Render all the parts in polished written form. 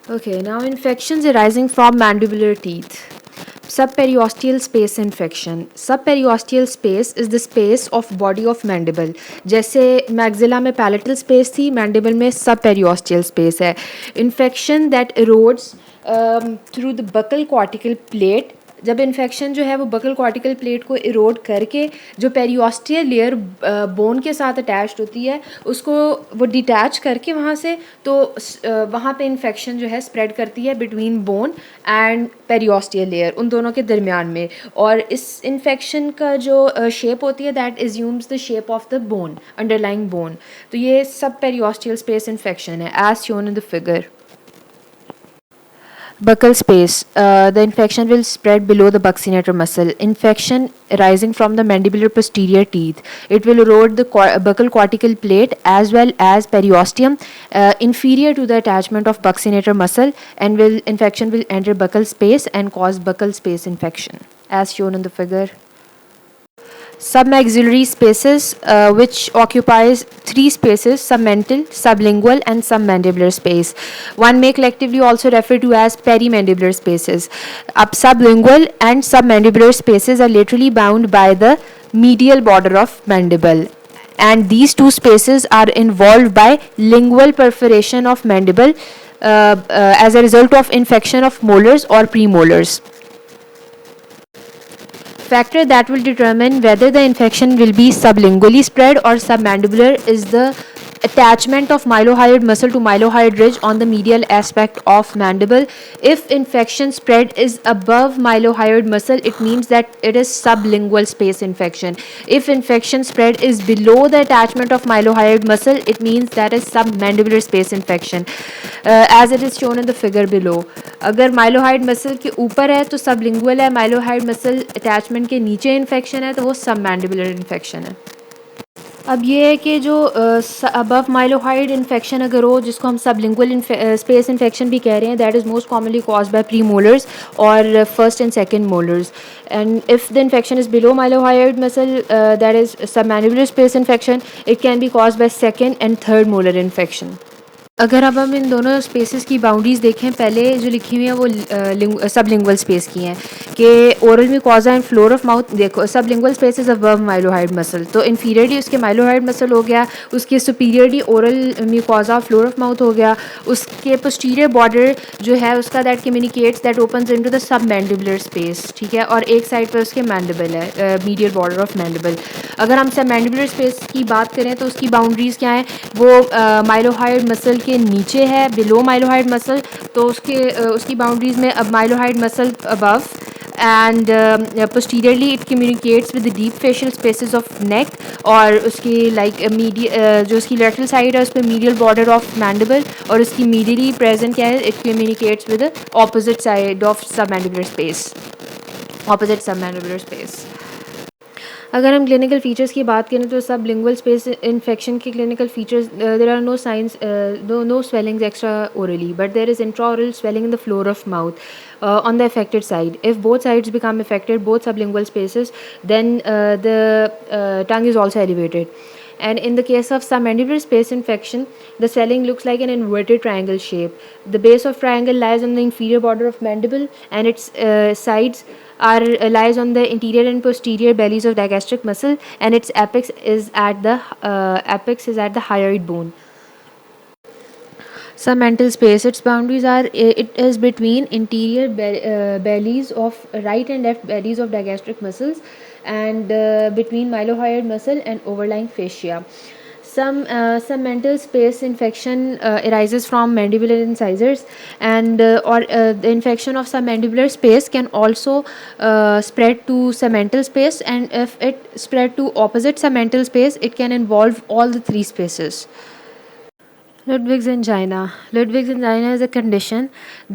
Okay, now infections arising from mandibular teeth. Subperiosteal space infection. Subperiosteal space is the space of body of mandible. जैसे maxilla में palatal space थी, mandible में subperiosteal space है. Infection that erodes through the buccal cortical plate. जब infection जो है वो buckle cortical plate को इरोड करके जो पेरियोस्टियल लेयर बोन के साथ अटैच्ड होती है उसको वो डिटैच करके वहाँ से तो वहाँ पे इन्फेक्शन जो है स्प्रेड करती है between bone and periosteal layer, उन दोनों के दरमियान में। और इस इन्फेक्शन का जो शेप होती है that assumes the shape of the bone, underlying bone. तो ये सब पेरियोस्टियल स्पेस इन्फेक्शन है as shown in the figure. Buccal space. The infection will spread below the buccinator muscle. Infection arising from the mandibular posterior teeth. It will erode the buccal cortical plate as well as periosteum inferior to the attachment of buccinator muscle, and will infection will enter buccal space and cause buccal space infection, as shown in the figure. Submaxillary spaces, which occupies three spaces: submental, sublingual, and submandibular space. One may collectively also refer to as perimandibular spaces. Sublingual and submandibular spaces are laterally bound by the medial border of mandible, and these two spaces are involved by lingual perforation of mandible as a result of infection of molars or premolars. Factor that will determine whether the infection will be sublingually spread or submandibular is the attachment of mylohyoid muscle to mylohyoid ridge on the medial aspect of mandible. If infection spread is above mylohyoid muscle, it means that it is sublingual space infection. If infection spread is below the attachment of mylohyoid muscle, it means that is submandibular space infection, as it is shown in the figure below. अगर mylohyoid muscle के ऊपर है तो sublingual है, mylohyoid muscle attachment के नीचे infection है तो वो सबमैंडिबुलर इन्फेक्शन है। अब ये है कि जो अबव माइलोहाइड इन्फेक्शन अगर हो, जिसको हम सबलिंगुअल स्पेस इन्फेक्शन भी कह रहे हैं, that is most commonly caused by pre molars और first and second molars. And if the infection is below mylohyoid muscle, that is submandibular space infection, it can be caused by second and third molar infection. अगर अब हम इन दोनों spaces की boundaries देखें, पहले जो लिखी हुई हैं वो सबलिंगुअल स्पेस की हैं कि oral mucosa and floor of mouth. देखो sublingual space is above mylohyoid muscle, तो इन्फीरियरली उसके माइलोहाइड मसल हो गया, उसके superiorly oral mucosa floor of mouth हो गया, उसके पोस्टीरियर बॉर्डर जो है उसका that communicates that opens into the submandibular space, ठीक है, और एक साइड पर उसके मैंडिबल है, मीडियल बॉर्डर ऑफ मैंडिबल। अगर हम सब मैंडिबुलर स्पेस की बात करें तो उसकी बाउंड्रीज क्या हैं, वो माइलोहाइड मसल के नीचे है, बिलो माइलोहाइड मसल, तो उसकी बाउंड्रीज में अब mylohyoid muscle above and posteriorly it communicates with the deep facial spaces of neck, और उसकी जो उसकी लेटरल साइड है उस पर मीडियल बॉर्डर ऑफ मैंडिबल, और उसकी मीडियली प्रेजेंट क्या है, it communicates with opposite side of submandibular space, opposite submandibular space. अगर हम क्लिनिकल फीचर्स की बात करें तो सब लिंगुअल स्पेस इन्फेक्शन के clinical features, there are no signs, no swellings extra orally, but there is intraoral swelling in the floor of mouth on the affected side. If both sides become affected, both sublingual spaces, then the tongue is also elevated. And in the case of submandibular space infection, the swelling looks like an inverted triangle shape. The base of triangle lies on the inferior border of mandible, and its sides are lies on the interior and posterior bellies of digastric muscle, and its apex is at the hyoid bone. Submental space, its boundaries are, it is between interior bellies of right and left bellies of digastric muscles, and between mylohyoid muscle and overlying fascia. Some mental space infection arises from mandibular incisors, and or the infection of submandibular space can also spread to submental space, and if it spread to opposite submental space, it can involve all the three spaces. Ludwig's angina. Ludwig's angina is a condition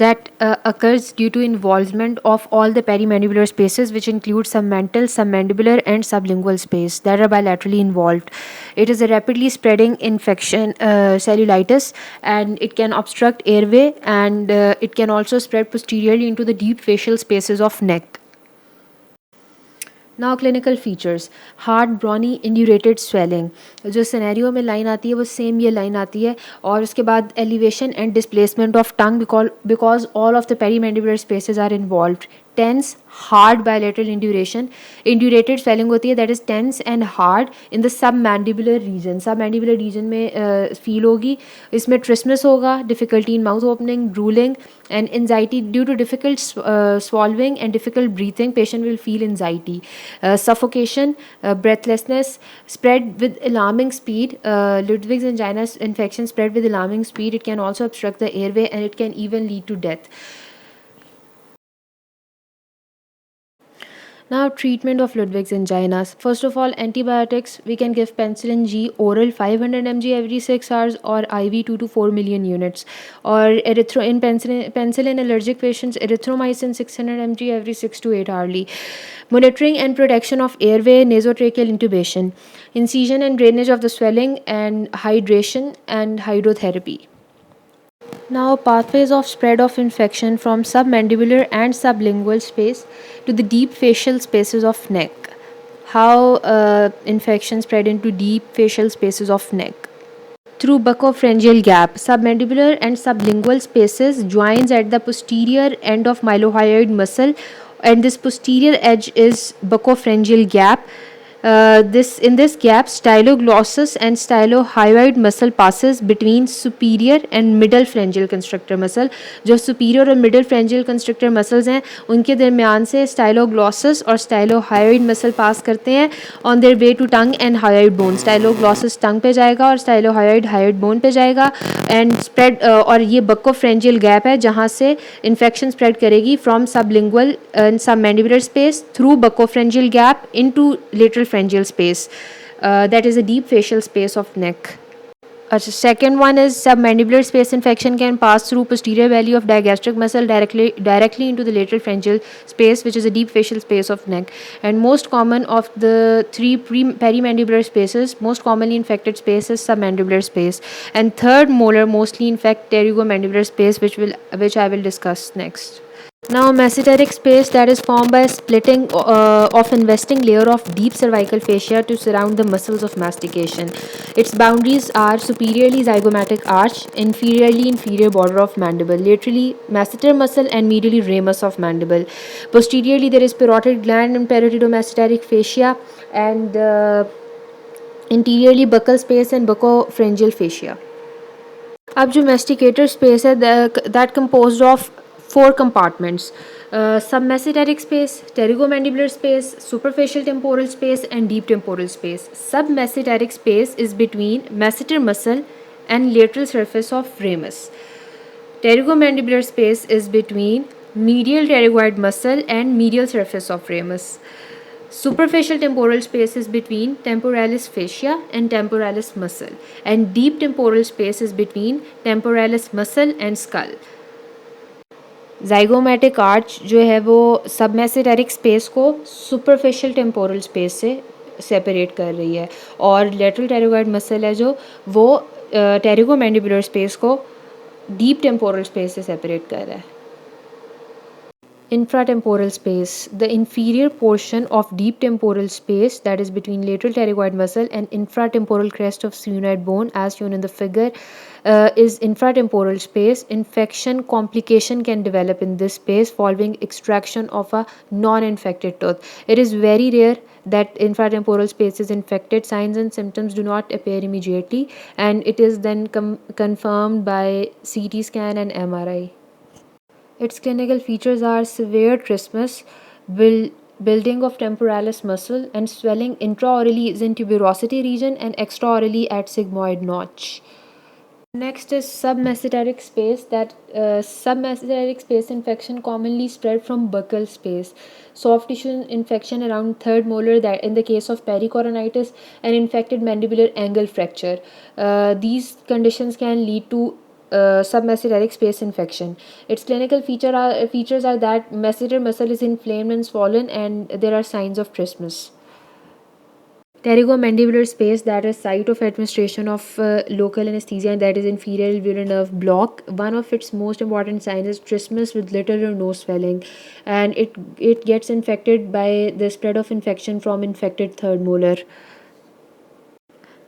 that occurs due to involvement of all the perimandibular spaces, which include submental, submandibular, and sublingual space that are bilaterally involved. It is a rapidly spreading infection, cellulitis, and it can obstruct airway, and it can also spread posteriorly into the deep facial spaces of neck. Now clinical features, hard brawny indurated swelling, जो scenario में line आती है वो same ये line आती है. और उसके बाद elevation and displacement of tongue because all of the perimandibular spaces are involved. Tense hard bilateral induration, indurated swelling होती है that is tense and hard in the submandibular region. Submandibular region में feel होगी. इसमें trismus होगा, difficulty in mouth opening, drooling and anxiety due to difficult swallowing and difficult breathing. Patient will feel anxiety, suffocation, breathlessness, spread with alarming speed. Ludwig's angina infection spread with alarming speed. It can also obstruct the airway and it can even lead to death. Now, treatment of Ludwig's anginas. First of all, antibiotics. We can give penicillin G oral 500 mg every 6 hours or IV 2 to 4 million units. Or in penicillin allergic patients, erythromycin 600 mg every 6 to 8 hourly. Monitoring and protection of airway, nasotracheal intubation. Incision and drainage of the swelling and hydration and hydrotherapy. Now, pathways of spread of infection from submandibular and sublingual space to the deep facial spaces of neck. How infection spread into deep facial spaces of neck? Through buccopharyngeal gap. Submandibular and sublingual spaces joins at the posterior end of mylohyoid muscle, and this posterior edge is buccopharyngeal gap. In this gap, styloglossus and stylohyoid muscle passes between superior and middle pharyngeal constrictor muscle. जो superior और middle pharyngeal constrictor muscles हैं उनके दरमियान से styloglossus और stylohyoid muscle pass करते हैं on their way to tongue and hyoid bone. Styloglossus tongue पे जाएगा और stylohyoid hyoid bone पे जाएगा and spread और ये buccopharyngeal gap है जहाँ से infection spread करेगी from sublingual and submandibular space through buccopharyngeal gap into lateral pharyngeal space. That is a deep facial space of neck. Second one is submandibular space infection can pass through posterior valley of digastric muscle directly into the lateral pharyngeal space, which is a deep facial space of neck. And most common of the three perimandibular spaces, most commonly infected space is submandibular space. And third molar mostly infect pterygomandibular space, which I will discuss next. Now, mesenteric space, that is formed by splitting of investing layer of deep cervical fascia to surround the muscles of mastication. Its boundaries are superiorly zygomatic arch, inferiorly inferior border of mandible, laterally masseter muscle and medially ramus of mandible. Posteriorly there is parotid gland and parotid-mesenteric fascia, and interiorly buccal space and buccopharyngeal fascia. अब जो masticator space है that composed of 4 compartments: submesenteric space, pterygomandibular space, superficial temporal space and deep temporal space. Submesenteric space is between masseter muscle and lateral surface of ramus. Pterygomandibular space is between medial pterygoid muscle and medial surface of ramus. Superficial temporal space is between temporalis fascia and temporalis muscle, and deep temporal space is between temporalis muscle and skull. zygomatic arch जो है वो सबमेसेटेरिक space को superficial temporal space से separate कर रही है, और lateral pterygoid muscle है जो वो टेरिगोमैंडिबुलर स्पेस को डीप टेम्पोरल स्पेस से सेपरेट कर रहा है. Infratemporal space, the inferior portion of deep temporal space, that is between lateral pterygoid muscle and infratemporal crest of sphenoid bone as shown in the figure, is infratemporal space. Infection complication can develop in this space following extraction of a non-infected tooth. It is very rare that infratemporal space is infected. Signs and symptoms do not appear immediately, and it is then confirmed by CT scan and MRI. Its clinical features are severe trismus, building of temporalis muscle, and swelling intraorally is in tuberosity region and extraorally at sigmoid notch. Next is submesenteric space. That submesenteric space infection commonly spread from buccal space. Soft tissue infection around third molar, that in the case of pericoronitis, and infected mandibular angle fracture. These conditions can lead to submesenteric space infection. Its clinical features are that masseter muscle is inflamed and swollen, and there are signs of trismus. Pterygomandibular space, that is site of administration of local anesthesia, and that is inferior alveolar nerve block. One of its most important signs is trismus with little or no swelling, and it gets infected by the spread of infection from infected third molar.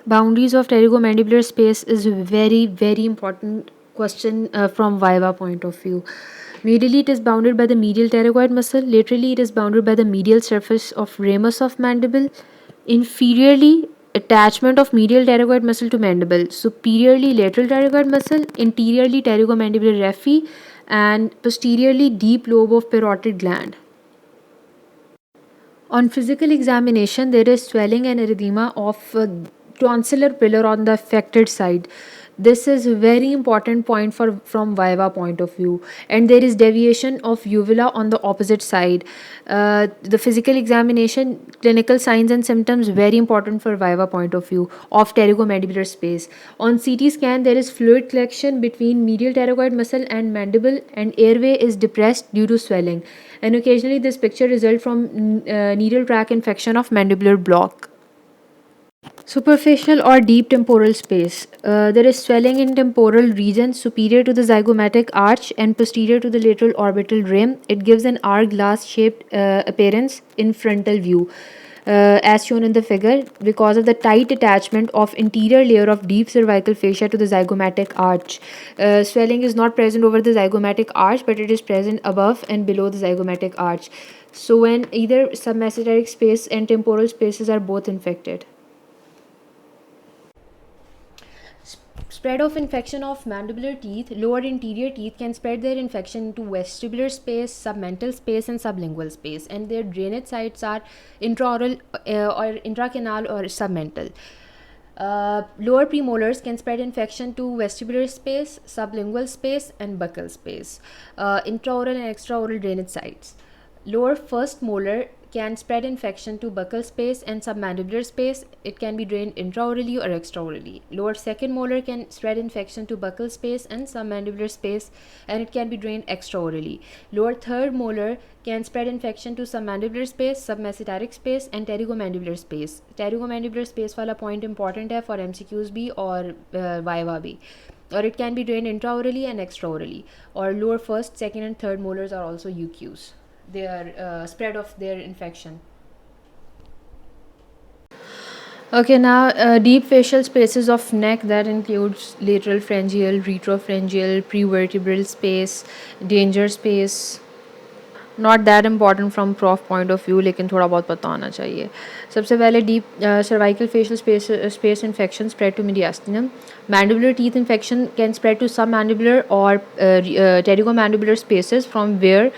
Boundaries of pterygomandibular space is very important question from viva point of view. Medially, it is bounded by the medial pterygoid muscle. Laterally, it is bounded by the medial surface of ramus of mandible. Inferiorly, attachment of medial pterygoid muscle to mandible. Superiorly, lateral pterygoid muscle. Interiorly, pterygomandibular raphe, and posteriorly, deep lobe of parotid gland. On physical examination, there is swelling and erythema of tonsillar pillar on the affected side. This is a very important point for from viva point of view, and there is deviation of uvula on the opposite side. The physical examination, clinical signs and symptoms very important for viva point of view of pterygomandibular space. On CT scan, there is fluid collection between medial pterygoid muscle and mandible, and airway is depressed due to swelling. And occasionally, this picture results from needle tract infection of mandibular block. Superficial or deep temporal space. There is swelling in temporal region superior to the zygomatic arch and posterior to the lateral orbital rim. It gives an hourglass shaped appearance in frontal view. As shown in the figure, because of the tight attachment of interior layer of deep cervical fascia to the zygomatic arch. Swelling is not present over the zygomatic arch, but it is present above and below the zygomatic arch. So when either submesenteric space and temporal spaces are both infected. Spread of infection of mandibular teeth. Lower interior teeth can spread their infection into vestibular space, submental space, and sublingual space, and their drainage sites are intraoral or intracanal or submental. Lower premolars can spread infection to vestibular space, sublingual space, and buccal space, intraoral and extraoral drainage sites. Lower first molar can spread infection to buccal space and submandibular space. It can be drained intraorally or extraorally. Lower second molar can spread infection to buccal space and submandibular space, and it can be drained extraorally. Lower third molar can spread infection to submandibular space, submesenteric space, and pterygomandibular space. Pterygomandibular space वाला point important है for MCQs भी और viva भी. Or it can be drained intraorally and extraorally. Or lower first, second, and third molars are also UQs. Their spread of their infection. Okay, now deep facial spaces of neck, that includes lateral pharyngeal, retropharyngeal, prevertebral space, danger space. Not that important from prof point of view, लेकिन थोड़ा बहुत पता होना चाहिए. सबसे पहले deep cervical fascial space infection spread to mediastinum. Mandibular teeth infection can spread to submandibular और pterygomandibular spaces, from where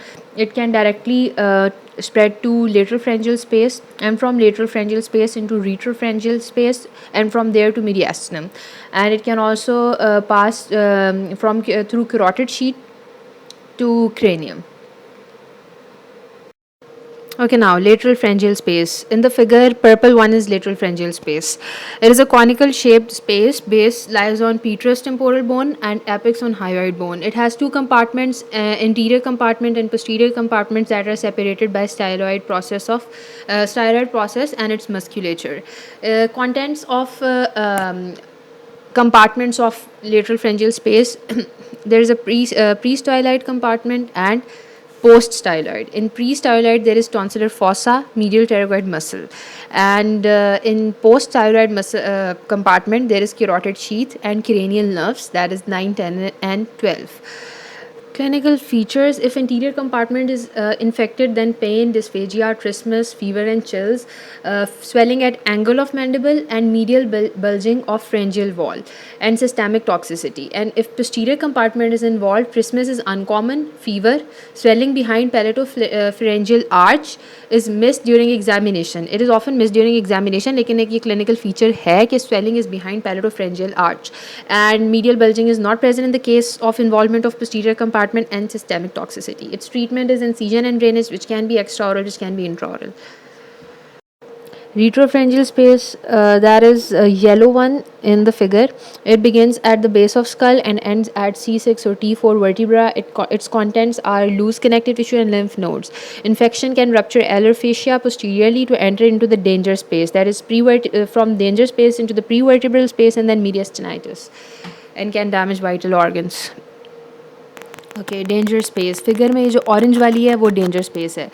it can directly spread to lateral pharyngeal space, and from lateral pharyngeal space into retropharyngeal space, and from there to mediastinum. And it can also pass from through carotid sheath to cranium. Okay, now lateral pharyngeal space. In the figure, purple one is lateral pharyngeal space. It is a conical shaped space. Base lies on petrous temporal bone and apex on hyoid bone. It has two compartments, anterior compartment and posterior compartments, that are separated by styloid process and its musculature. Contents of compartments of lateral pharyngeal space. There is a pre-styloid compartment and post-styloid. In pre-styloid, there is tonsillar fossa, medial pterygoid muscle, and in post-styloid muscle compartment, there is carotid sheath and cranial nerves, that is 9, 10, and 12. Clinical features: if anterior compartment is infected, then pain, dysphagia, trismus, fever and chills, swelling at angle of mandible, and medial bulging of pharyngeal wall, and systemic toxicity. And if posterior compartment is involved, trismus is uncommon, fever, swelling behind palatopharyngeal arch is missed during examination. It is often missed during examination, लेकिन एक ये clinical feature है कि swelling is behind palatopharyngeal arch, and medial bulging is not present in the case of involvement of posterior compartment, and systemic toxicity. Its treatment is incision and drainage, which can be extraoral, which can be intraoral. Retropharyngeal space, that is a yellow one in the figure. It begins at the base of skull and ends at C6 or T4 vertebra. Its contents are loose connective tissue and lymph nodes. Infection can rupture alar fascia posteriorly to enter into the danger space. That is from danger space into the prevertebral space and then mediastinitis, and can damage vital organs. Okay danger space figure में ये जो orange वाली है वो danger space है.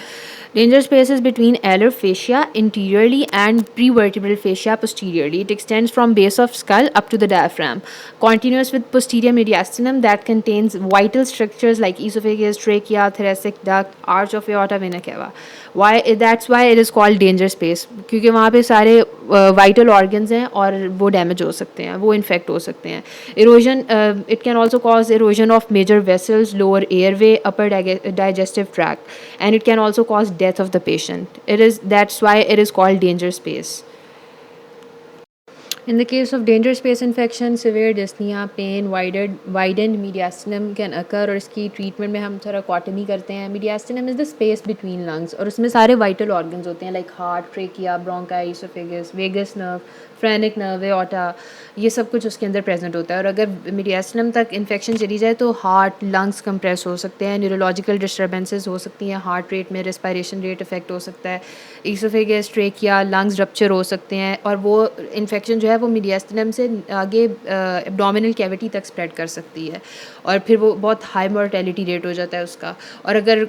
Danger space is between alar fascia anteriorly and prevertebral fascia posteriorly. It extends from base of skull up to the diaphragm, continuous with posterior mediastinum that contains vital structures like esophagus, trachea, thoracic duct, arch of aorta, vena cava. That's why it is called danger space, क्योंकि वहाँ पे सारे vital organs हैं और वो damage हो सकते हैं, वो इन्फेक्ट हो सकते हैं. Erosion, it can also cause erosion of major vessels, lower airway, upper digestive tract, and it can also cause death of the patient. That's why it is called danger space. In the case of danger space infection, severe dyspnea, pain, widened mediastinum can occur, और इसकी treatment में हम thoracotomy करते हैं. Mediastinum is the space between lungs, और उसमें सारे vital organs होते हैं like heart, trachea, bronchi, esophagus, vagus nerve, phrenic nerve, aorta. ये सब कुछ उसके अंदर प्रेजेंट होता है. और अगर मीडियास्टिनम तक इन्फेक्शन चली जाए तो हार्ट, लंग्स कंप्रेस हो सकते हैं, न्यूरोलॉजिकल डिस्टर्बेंसेस हो सकती हैं, हार्ट रेट में रेस्पिरेशन रेट इफेक्ट हो सकता है, ईसोफेगस, ट्रेकिया, लंग्स रप्चर हो सकते हैं. और वो इन्फेक्शन जो है वो मीडियास्टिनम से आगे एब्डोमिनल कैविटी तक स्प्रेड कर सकती है, और फिर वो बहुत हाई मोर्टेलिटी रेट हो जाता है उसका. और अगर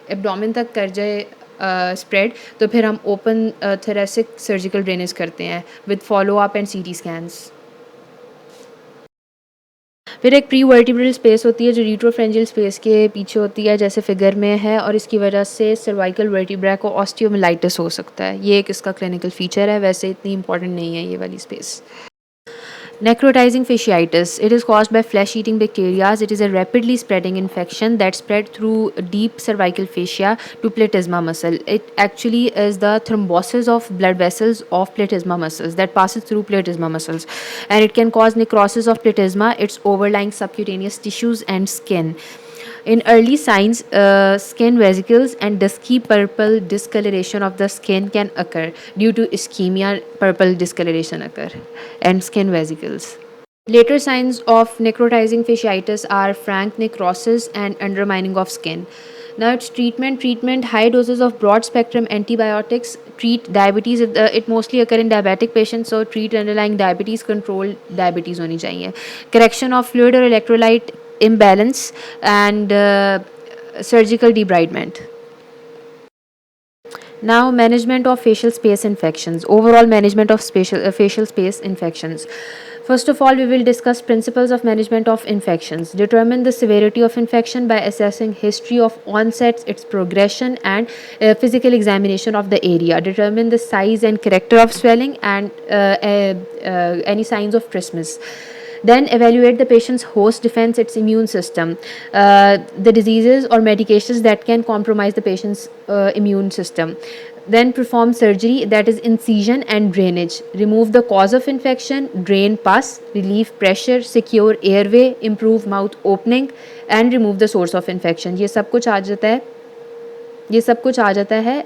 एब्डोमिन तक कर जाए स्प्रेड तो फिर हम ओपन थोरेसिक सर्जिकल ड्रेनेज करते हैं विद फॉलो अप एंड सीटी स्कैन्स. फिर एक प्री वर्टिब्रल स्पेस होती है जो रिट्रोफ्रेंजियल स्पेस के पीछे होती है जैसे फिगर में है, और इसकी वजह से सर्वाइकल वर्टिब्रा को ऑस्टियोमिलाइटिस हो सकता है. ये एक इसका क्लिनिकल फीचर है, वैसे इतनी इंपॉर्टेंट नहीं है ये वाली space. Necrotizing fasciitis. It is caused by flesh-eating bacteria. It is a rapidly spreading infection that spread through deep cervical fascia to platysma muscle. It actually is the thrombosis of blood vessels of platysma muscles that passes through platysma muscles, and it can cause necrosis of platysma, its overlying subcutaneous tissues and skin. In early signs, skin vesicles and dusky purple discoloration of the skin can occur due to ischemia. Purple discoloration occur and skin vesicles. Later signs of necrotizing fasciitis are frank necrosis and undermining of skin. Now its treatment high doses of broad spectrum antibiotics treat diabetes. It mostly occur in diabetic patients, so treat underlying diabetes, control diabetes honi chahiye. Correction of fluid or electrolyte imbalance and surgical debridement. Now, management of facial space infections. Overall management of facial space infections. First of all, we will discuss principles of management of infections. Determine the severity of infection by assessing history of onset, its progression, and physical examination of the area. Determine the size and character of swelling and any signs of trismus. Then evaluate the patient's host defense, its immune system, the diseases or medications that can compromise the patient's immune system. Then perform surgery, that is incision and drainage. Remove the cause of infection, drain pus, relieve pressure, secure airway, improve mouth opening, and remove the source of infection. ये सब कुछ आ जाता है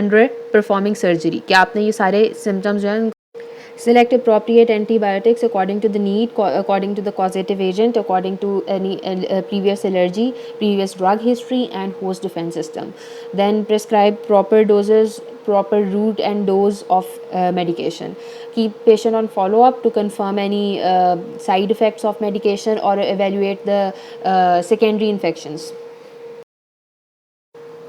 under performing surgery कि आपने ये सारे symptoms जो हैं. Select appropriate antibiotics according to the need, according to the causative agent, according to any previous allergy, previous drug history, and host defense system. Then prescribe proper doses, proper route and dose of medication. Keep patient on follow-up to confirm any side effects of medication or evaluate the secondary infections.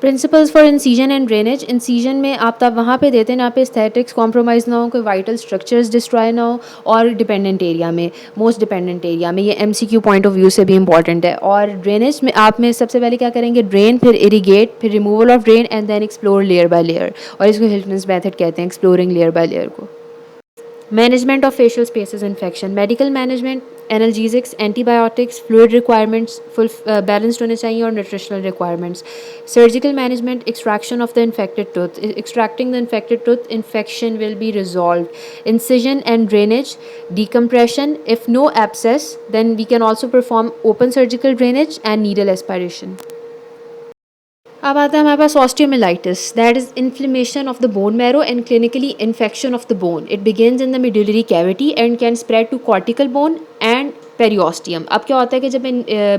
Principles for incision and drainage. Incision में आप तब वहाँ पे देते हैं जहाँ पे aesthetics compromise ना हो, कोई वाइटल स्ट्रक्चर्स डिस्ट्रॉय ना हो, और डिपेंडेंट एरिया में, मोस्ट डिपेंडेंट एरिया में. ये एमसीक्यू पॉइंट ऑफ व्यू से भी इंपॉर्टेंट है. और ड्रेनेज में आप में सबसे पहले क्या करेंगे, ड्रेन, फिर इरीगेट, फिर removal of drain, and then explore layer by layer, और इसको हिल्टन्स मेथड कहते हैं, एक्सप्लोरिंग लेयर बाय लेयर को. Management of facial spaces infection. Medical management, analgesics, antibiotics, fluid requirements, full balanced होने चाहिए, और nutritional requirements. Surgical management, extraction of the infected tooth. Extracting the infected tooth, infection will be resolved. Incision and drainage, decompression. If no abscess, then we can also perform open surgical drainage and needle aspiration. अब आता है हमारे पास osteomyelitis, that is inflammation of the bone marrow and clinically infection of the bone. It begins in the medullary cavity and can spread to cortical bone and periosteum. अब क्या होता है कि जब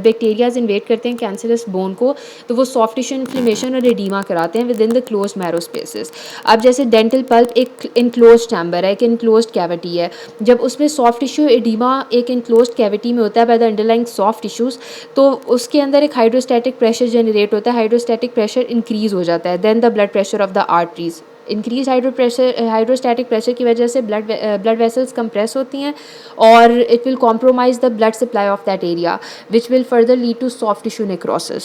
बैक्टीरियाज इन्वेट करते हैं कैंसरस बोन को, तो वो सॉफ्ट टिश्यू इन्फ्लेमेशन और एडीमा कराते हैं with in the close marrow spaces. अब जैसे डेंटल पल्प एक इनक्लोज चैम्बर है, एक इनक्लोज कैविटी है. जब उसमें सॉफ्ट टिश्यू एडीमा एक इनक्लोज कैविटी में होता है by the underlying soft tissues, तो उसके अंदर एक हाइड्रोस्टैटिक प्रेशर जनरेट होता है. हाइड्रोस्टैटिक प्रेशर इंक्रीज़ हो जाता है. Then the blood pressure of the arteries increase. Hydrostatic pressure की वजह से ब्लड वेसल्स कंप्रेस होती हैं और it will compromise the blood supply of that area which will further lead to soft tissue necrosis.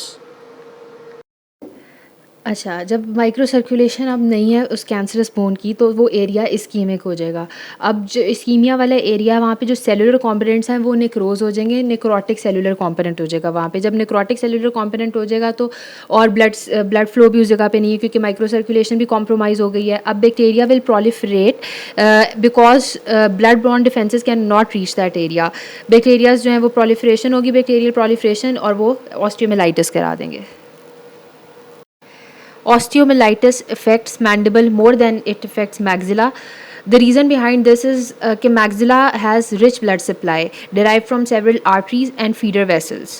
अच्छा, जब माइक्रो सर्कुलेशन अब नहीं है उस कैंसरस बोन की, तो वो एरिया इस्कीमिक हो जाएगा. अब जो इस्कीमिया वाला एरिया, वहाँ पे जो सेलुलर कंपोनेंट्स हैं वो नेक्रोज हो जाएंगे. नेक्रोटिक सेलुलर कंपोनेंट हो जाएगा वहाँ पे. जब नेक्रोटिक सेलुलर कंपोनेंट हो जाएगा तो और ब्लड फ्लो भी उस जगह पे नहीं है, क्योंकि माइक्रो सर्कुलेशन भी कॉम्प्रोमाइज़ हो गई है. अब bacteria will proliferate because blood born defences can not reach that area. Bacterias जो हैं वो प्रोलिफरेशन होगी, बैक्टीरियल प्रोलिफरेशन, और वो ऑस्टियोमिलाइटिस करा देंगे. Osteomyelitis affects mandible more than it affects maxilla. The reason behind this is that maxilla has rich blood supply derived from several arteries and feeder vessels.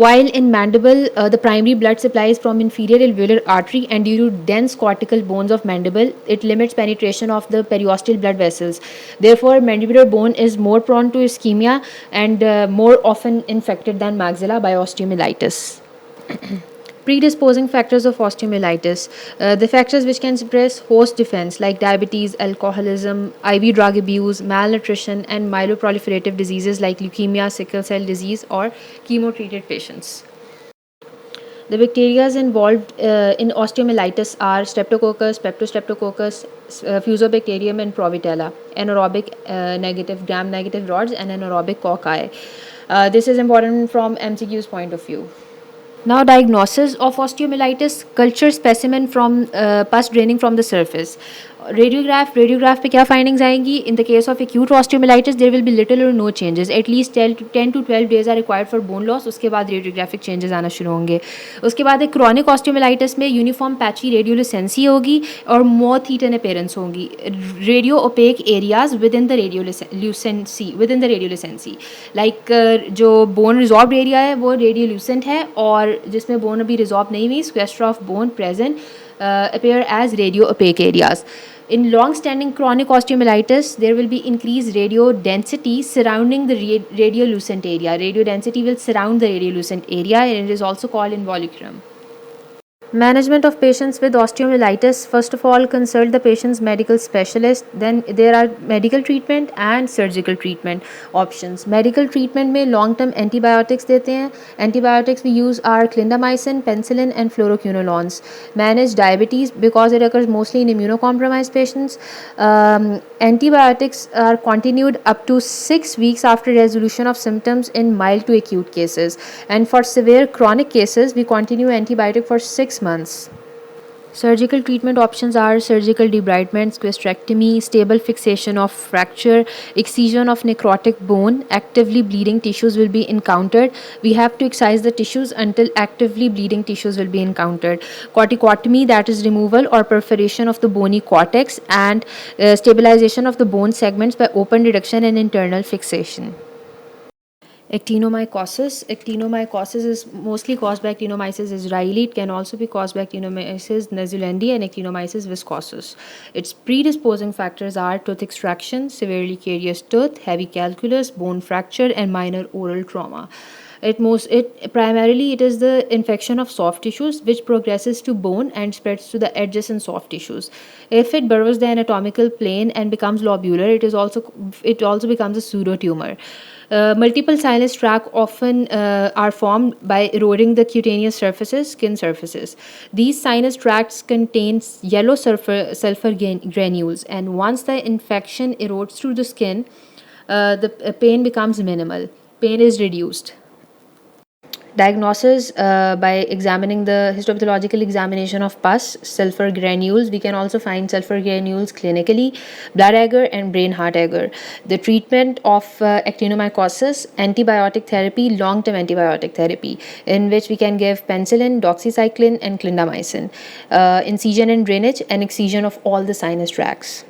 While in mandible, the primary blood supply is from inferior alveolar artery, and due to dense cortical bones of mandible, it limits penetration of the periosteal blood vessels. Therefore, mandibular bone is more prone to ischemia and more often infected than maxilla by osteomyelitis. Predisposing factors of osteomyelitis. The factors which can suppress host defense, like diabetes, alcoholism, IV drug abuse, malnutrition, and myeloproliferative diseases like leukemia, sickle cell disease, or chemo-treated patients. The bacteria involved in osteomyelitis are Streptococcus, Peptostreptococcus, Fusobacterium, and Provitella. Anaerobic negative, gram-negative rods, and anaerobic cocci. This is important from MCQ's point of view. Now, diagnosis of osteomyelitis: culture specimen from pus draining from the surface. Radiograph पे क्या findings आएंगी? In the case of acute osteomyelitis, there will be little or no changes. At least 10 to 12 days are required for bone loss. उसके बाद radiographic changes आना शुरू होंगे. उसके बाद एक chronic osteomyelitis में uniform patchy radiolucency होगी और moth eaten appearance होगी. Radio opaque areas within the radiolucency, like जो bone resorbed area है वो radiolucent है, और जिसमें bone अभी resorb नहीं हुई, sequestra of bone present appear as radio opaque areas. In long-standing chronic osteomyelitis, there will be increased radio density surrounding the radiolucent area. Radio density will surround the radiolucent area, and it is also called involucrum. Management of patients with osteomyelitis: first of all, consult the patient's medical specialist. Then there are medical treatment and surgical treatment options. Medical treatment में long term antibiotics देते हैं. Antibiotics we use are clindamycin, penicillin, and fluoroquinolones. Manage diabetes because it occurs mostly in immunocompromised patients. Antibiotics are continued up to 6 weeks after resolution of symptoms in mild to acute cases, and for severe chronic cases we continue antibiotic for 6 months. Surgical treatment options are surgical debridement, sequestrectomy, stable fixation of fracture, excision of necrotic bone. Actively bleeding tissues will be encountered. We have to excise the tissues until actively bleeding tissues will be encountered. Corticotomy, that is removal or perforation of the bony cortex, and stabilization of the bone segments by open reduction and internal fixation. Actinomycosis. Actinomycosis is mostly caused by Actinomyces israeli. It can also be caused by Actinomyces nezulendi and Actinomyces viscosus. Its predisposing factors are tooth extraction, severely carious tooth, heavy calculus, bone fracture, and minor oral trauma. Primarily it is the infection of soft tissues which progresses to bone and spreads to the adjacent soft tissues. If it burrows the anatomical plane and becomes lobular, it also becomes a pseudotumor. Multiple sinus tracts often are formed by eroding the cutaneous surfaces, skin surfaces. These sinus tracts contain yellow sulfur granules, and once the infection erodes through the skin, the pain becomes minimal. Pain is reduced. Diagnosis by examining the histopathological examination of pus, sulfur granules. We can also find sulfur granules clinically, blood agar, and brain heart agar. The treatment of actinomycosis, antibiotic therapy, long term antibiotic therapy, in which we can give penicillin, doxycycline, and clindamycin. Incision and drainage, and excision of all the sinus tracts.